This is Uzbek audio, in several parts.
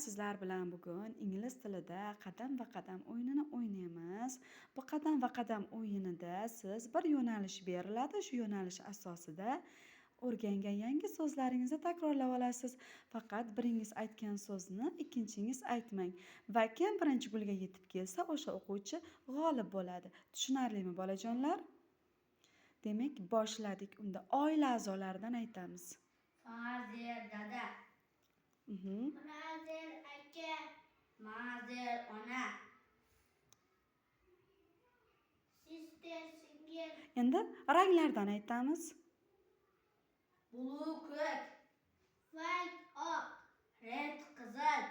sizlar bilan bugun ingliz tilida qadam va qadam o'yinini o'ynaymiz. Bu qadam va qadam o'yinida siz bir yo'nalish beriladi. Shu yo'nalish asosida o'rgangan yangi so'zlaringizni takrorlab olasiz. Faqat biringiz aytgan so'zni ikkinchingiz aytmang va kim birinchi gulga yetib kelsa, o'sha o'quvchi g'olib bo'ladi. Tushunarlimi, bolajonlar? Demak, boshladik. Unda oila a'zolaridan aytamiz. Farzir dada, Farzir aka, Mazir ona, sister singil, Endi ranglardan aytamiz. blue ko'k, white oq, red qizil,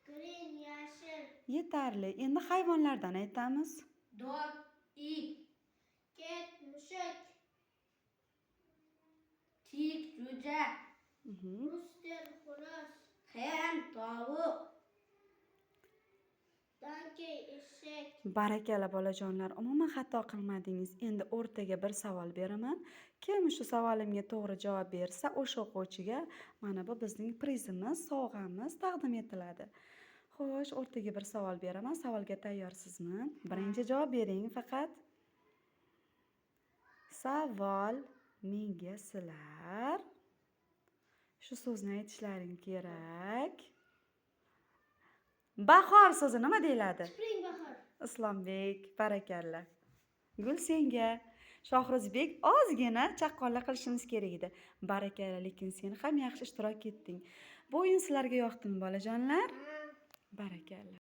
green yashil, Yetarli. Endi hayvonlardan aytamiz. dog it, cat mushuk, tik jo'ja, rooster xo'roz, hen tovuq, donkey eshak. Barakalla bolajonlar, umuman xato qilmadingiz. Endi o'rtaga bir savol beraman. Kim shu savolimga to'g'ri javob bersa, o'sha o'quvchiga mana bu bizning prizimiz, sovg'amiz taqdim etiladi. Xo'sh, o'rtaga bir savol beraman. Savolga tayyorsizmi? Birinchi javob bering faqat. Savol: menga sizlar shu so'zni aytishlaring kerak. Bahor so'zi nima deyiladi? Spring bahor. Islombek, barakalla. Gul senga. Shohruzbek ozgina chaqqonlik qilishimiz kerak edi. Barakalla, lekin sen ham yaxshi ishtirok etding. Bu o'yin sizlarga yoqdimi, bolajonlar? Barakalla.